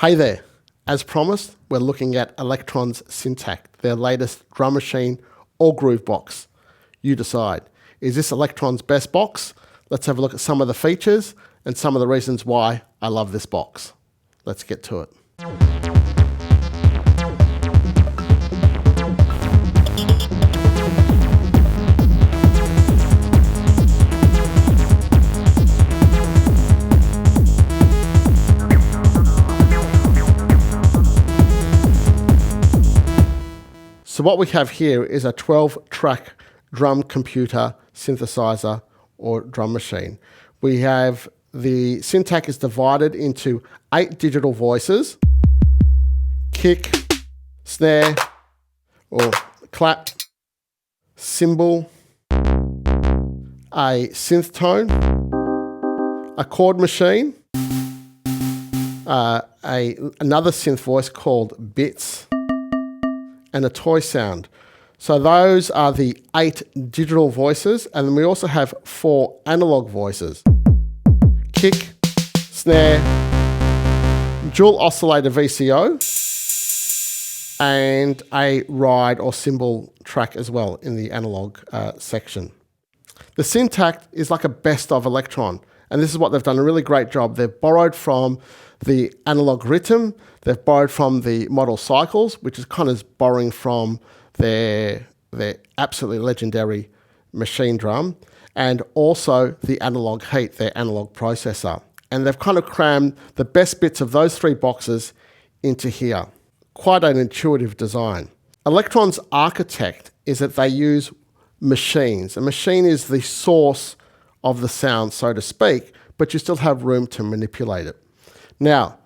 Hey there, as promised, we're looking at Elektron SYNTAKT, their latest drum machine or GROOVEBOX. You decide. Is this Elektron's best box? Let's have a look at some of the features and some of the reasons why I love this box. Let's get to it. So what we have here is a 12-track drum computer synthesizer or drum machine. We have the SYNTAKT is divided into 8 digital voices: kick, snare, or clap, cymbal, a synth tone, a chord machine, another synth voice called bits, and a toy sound. So those are the 8 digital voices, and then we also have 4 analog voices: kick, snare, dual oscillator VCO, and a ride or cymbal track as well in the analog section. The SYNTAKT is like a best of Elektron, and this is what they've done a really great job. They've borrowed from the Analog RYTM, they've borrowed from the model cycles, which is kind of borrowing from their absolutely legendary machine drum, and also the Analog Heat, their analog processor. And they've kind of crammed the best bits of those 3 boxes into here. Quite an intuitive design. Elektron's architect is that they use machines. A machine is the source of the sound, so to speak, but you still have room to manipulate it. Now,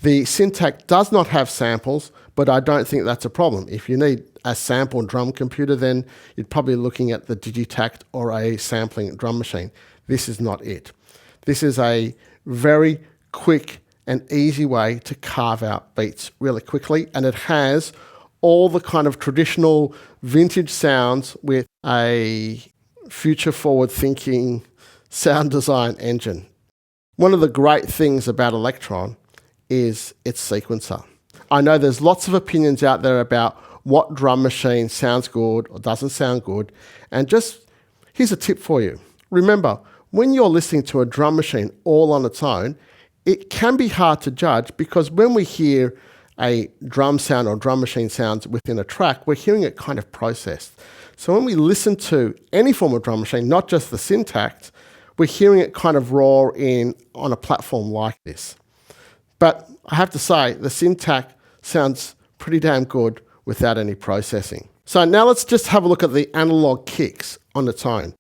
the SYNTAKT does not have samples, but I don't think that's a problem. If you need a sample drum computer, then you're probably looking at the Digitakt or a sampling drum machine. This is not it. This is a very quick and easy way to carve out beats really quickly, and it has all the kind of traditional vintage sounds with a future forward thinking sound design engine. One of the great things about Elektron is its sequencer. I know there's lots of opinions out there about what drum machine sounds good or doesn't sound good, and just here's a tip for you. Remember, when you're listening to a drum machine all on its own, it can be hard to judge, because when we hear a drum sound or drum machine sounds within a track, we're hearing it kind of processed. So when we listen to any form of drum machine, not just the SYNTAKT, we're hearing it kind of raw on a platform like this. But I have to say, the SYNTAKT sounds pretty damn good without any processing. So now let's just have a look at the analog kicks on its own.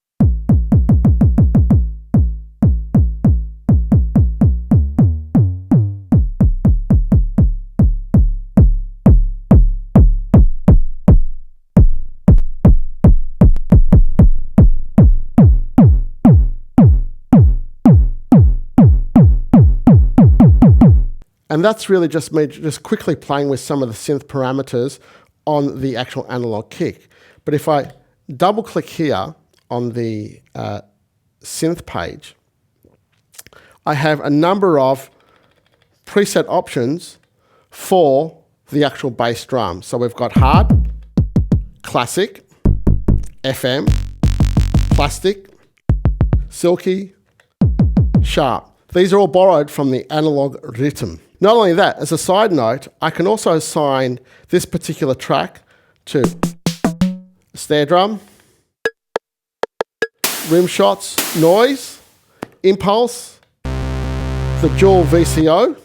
And that's really just me just quickly playing with some of the synth parameters on the actual analog kick. But if I double click here on the synth page, I have a number of preset options for the actual bass drum. So we've got hard, classic, FM, plastic, silky, sharp. These are all borrowed from the Analog RYTM. Not only that, as a side note, I can also assign this particular track to snare drum, rim shots, noise, impulse, the dual VCO,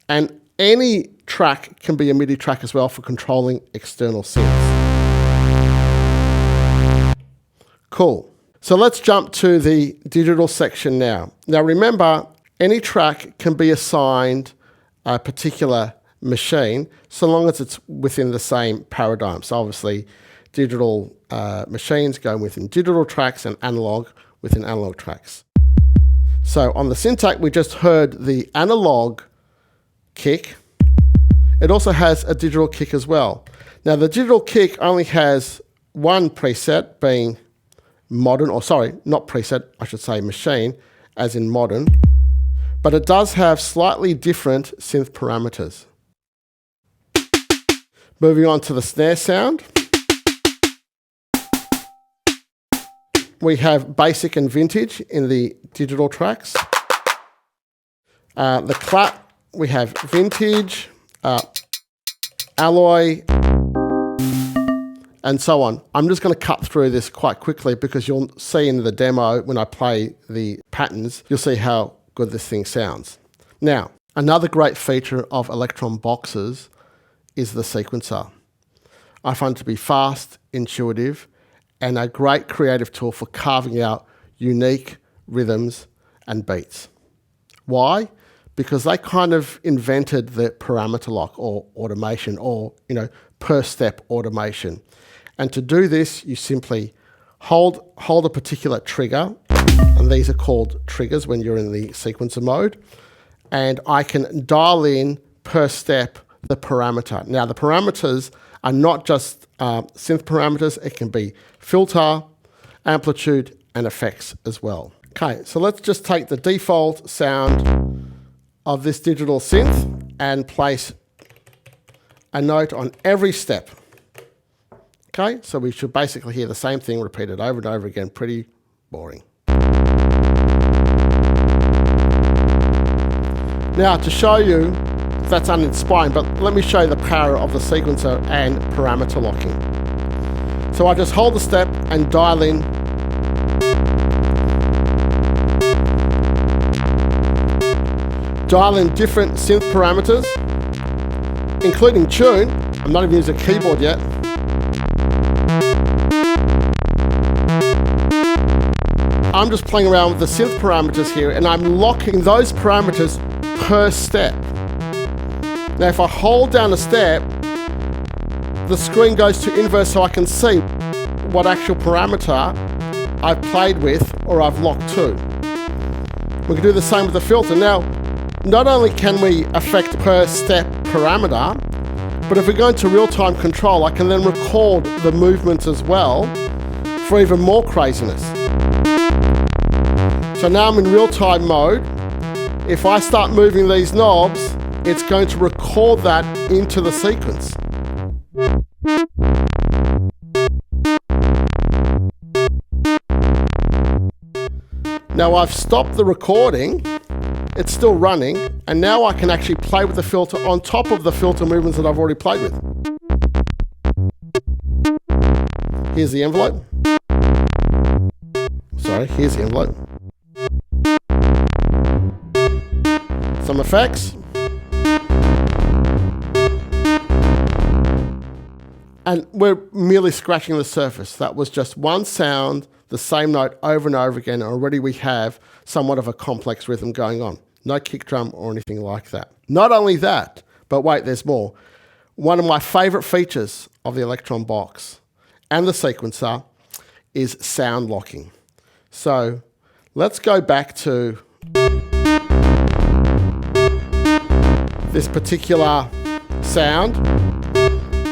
and any track can be a MIDI track as well for controlling external synths. Cool. So let's jump to the digital section now. Now remember, any track can be assigned a particular machine so long as it's within the same paradigm. So obviously digital machines go within digital tracks and analog within analog tracks. So on the SYNTAKT we just heard the analog kick. It also has a digital kick as well. Now the digital kick only has one preset, being modern, or sorry, not preset, I should say machine, as in modern. But it does have slightly different synth parameters. Moving on to the snare sound. We have basic and vintage in the digital tracks. The clap, we have vintage, alloy, and so on. I'm just going to cut through this quite quickly because you'll see in the demo when I play the patterns, you'll see how good this thing sounds. Now, another great feature of Elektron boxes is the sequencer. I find it to be fast, intuitive, and a great creative tool for carving out unique rhythms and beats. Why? Because they kind of invented the parameter lock or automation or, per step automation. And to do this, you simply hold a particular trigger, and these are called triggers when you're in the sequencer mode, and I can dial in per step the parameter. Now, the parameters are not just synth parameters. It can be filter, amplitude, and effects as well. Okay, so let's just take the default sound of this digital synth and place a note on every step. Okay, so we should basically hear the same thing repeated over and over again. Pretty boring. Now, to show you, that's uninspiring, but let me show you the power of the sequencer and parameter locking. So I just hold the step and dial in different synth parameters, including tune. I'm not even using a keyboard yet. I'm just playing around with the synth parameters here, and I'm locking those parameters per step. Now, if I hold down a step, the screen goes to inverse so I can see what actual parameter I've played with or I've locked to. We can do the same with the filter. Now, not only can we affect per step parameter, but if we go into real-time control, I can then record the movements as well for even more craziness. So now I'm in real-time mode. If I start moving these knobs, it's going to record that into the sequence. Now I've stopped the recording, it's still running, and now I can actually play with the filter on top of the filter movements that I've already played with. Here's the envelope. Sorry, here's the envelope. Some effects. And we're merely scratching the surface. That was just one sound, the same note over and over again. Already we have somewhat of a complex rhythm going on. No kick drum or anything like that. Not only that, but wait, there's more. One of my favorite features of the Elektron box and the sequencer is sound locking. So let's go back to this particular sound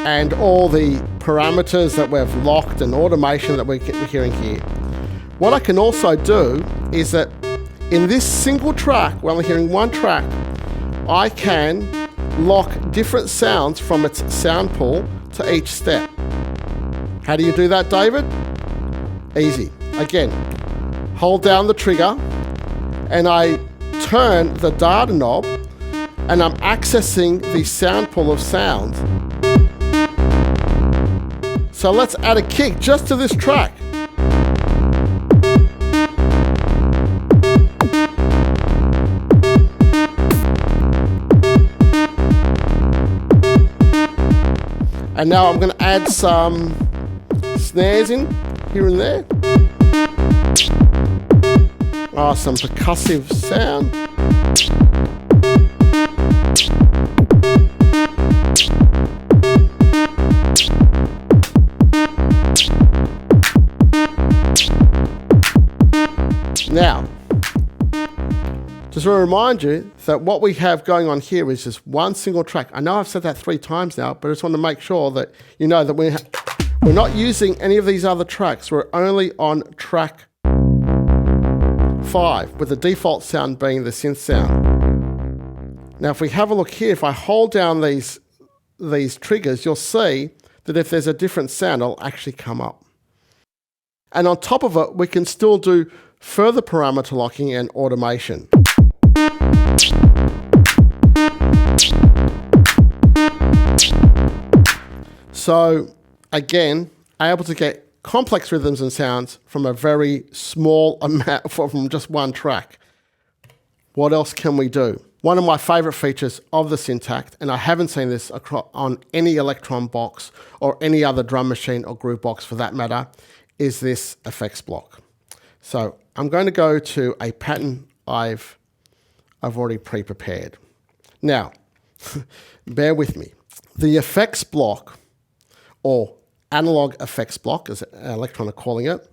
and all the parameters that we've locked and automation that we're hearing here. What I can also do is that in this single track, when we're hearing one track, I can lock different sounds from its sound pool to each step. How do you do that, David? Easy. Again, hold down the trigger and I turn the data knob and I'm accessing the sound pool of sounds. So let's add a kick just to this track. And now I'm going to add some snares in here and there. Oh, some percussive sound. Now, just want to remind you that what we have going on here is just one single track. I know I've said that 3 times now, but I just want to make sure that you know that we're not using any of these other tracks. We're only on track 5, with the default sound being the synth sound. Now, if we have a look here, if I hold down these these triggers, you'll see that if there's a different sound, it'll actually come up. And on top of it, we can still do further parameter locking and automation. So again, able to get complex rhythms and sounds from a very small amount, from just one track. What else can we do? One of my favorite features of the Syntakt, and I haven't seen this on any Elektron box or any other drum machine or GROOVEBOX for that matter, is this effects block. So I'm going to go to a pattern I've already pre-prepared. Now, bear with me. The effects block, or analog effects block, as Elektron are calling it,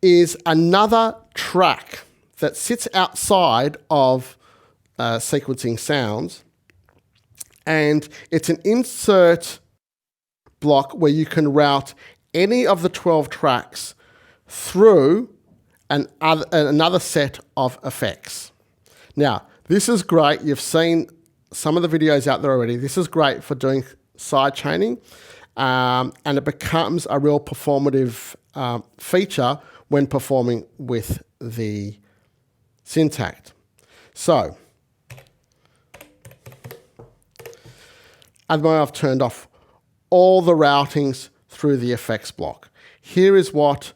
is another track that sits outside of sequencing sounds, and it's an insert block where you can route any of the 12 tracks through another set of effects. Now, this is great. You've seen some of the videos out there already. This is great for doing side chaining, and it becomes a real performative feature when performing with the Syntakt. So, at the moment I've turned off all the routings through the effects block. Here is what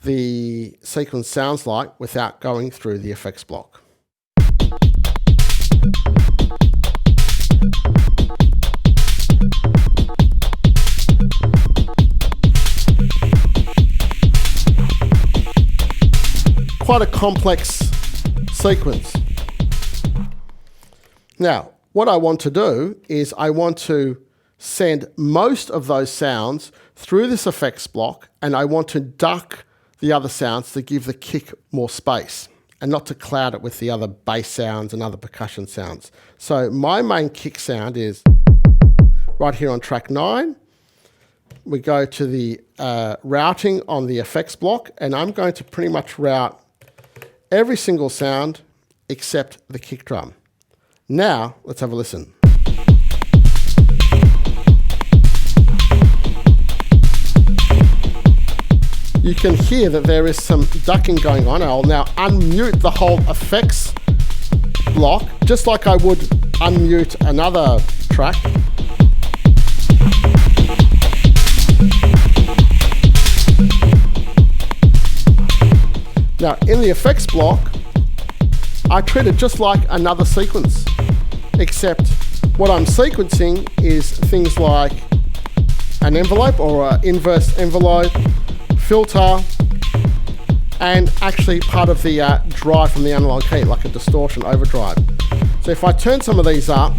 the sequence sounds like without going through the effects block. Quite a complex sequence. Now, what I want to do is I want to send most of those sounds through this effects block, and I want to duck the other sounds to give the kick more space and not to cloud it with the other bass sounds and other percussion sounds. So my main kick sound is right here on track 9. We go to the routing on the effects block, and I'm going to pretty much route every single sound except the kick drum. Now, let's have a listen. You can hear that there is some ducking going on. I'll now unmute the whole effects block, just like I would unmute another track. Now, in the effects block, I treat it just like another sequence, except what I'm sequencing is things like an envelope or an inverse envelope, filter, and actually part of the drive from the analog key, like a distortion overdrive. So if I turn some of these up,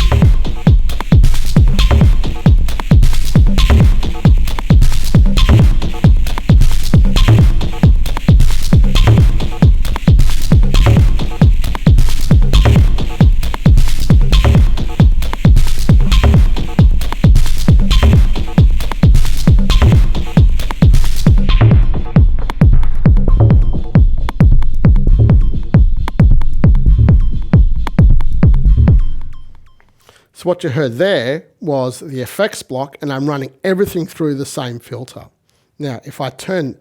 so what you heard there was the effects block, and I'm running everything through the same filter. Now, if I turn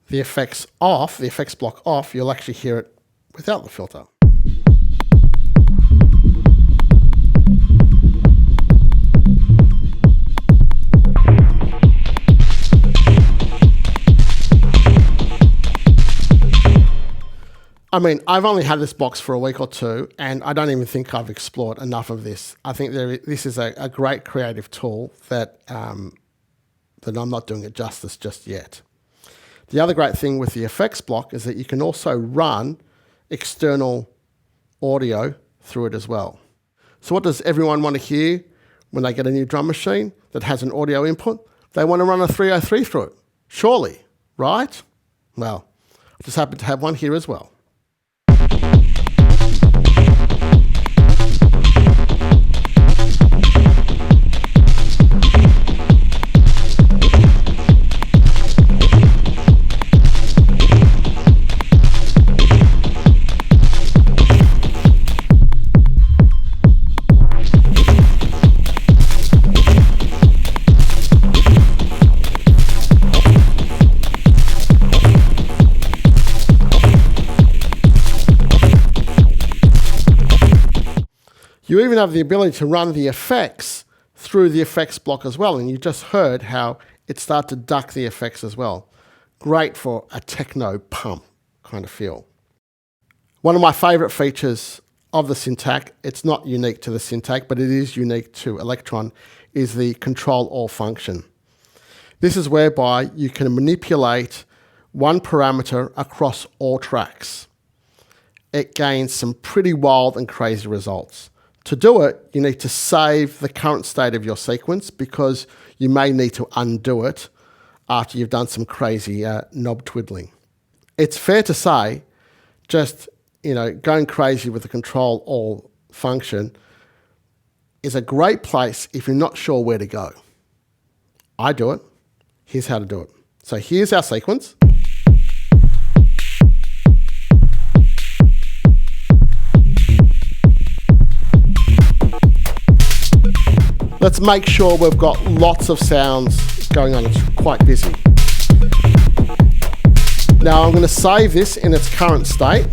the effects off, the effects block off, you'll actually hear it without the filter. I mean, I've only had this box for a week or two, and I don't even think I've explored enough of this. I think this is a great creative tool that I'm not doing it justice just yet. The other great thing with the effects block is that you can also run external audio through it as well. So what does everyone want to hear when they get a new drum machine that has an audio input? They want to run a 303 through it, surely, right? Well, I just happen to have one here as well. You even have the ability to run the effects through the effects block as well. And you just heard how it started to duck the effects as well. Great for a techno pump kind of feel. One of my favorite features of the Syntakt, it's not unique to the Syntakt, but it is unique to Elektron, is the control all function. This is whereby you can manipulate one parameter across all tracks. It gains some pretty wild and crazy results. To do it, you need to save the current state of your sequence because you may need to undo it after you've done some crazy knob twiddling. It's fair to say, just going crazy with the control all function is a great place if you're not sure where to go. I do it. Here's how to do it. So here's our sequence. Let's make sure we've got lots of sounds going on. It's quite busy. Now I'm going to save this in its current state.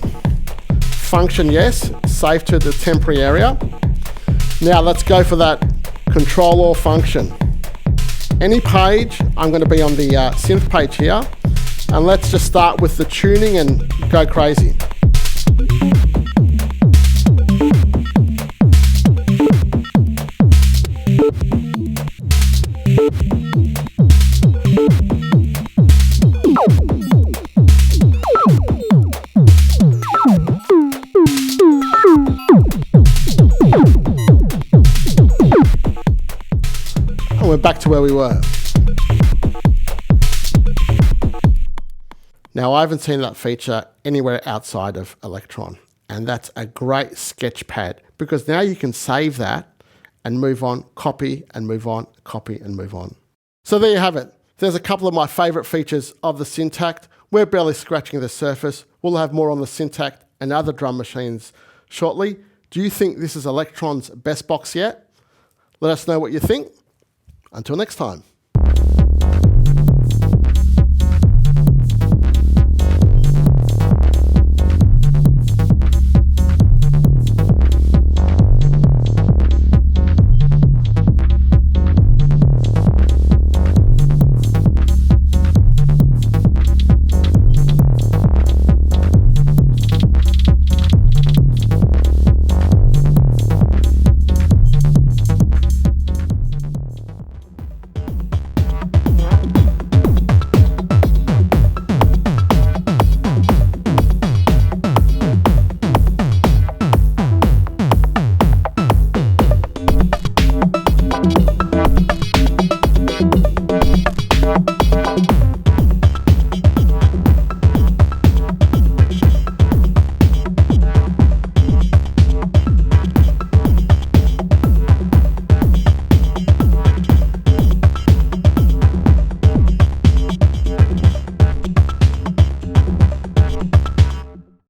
Function yes, save to the temporary area. Now let's go for that control all function. Any page, I'm going to be on the synth page here, and let's just start with the tuning and go crazy. And we're back to where we were. Now, I haven't seen that feature anywhere outside of Elektron, and that's a great sketch pad because now you can save that and move on, copy and move on, copy and move on. So there you have it. There's a couple of my favorite features of the Syntakt. We're barely scratching the surface. We'll have more on the Syntakt and other drum machines shortly. Do you think this is Elektron's best box yet? Let us know what you think. Until next time.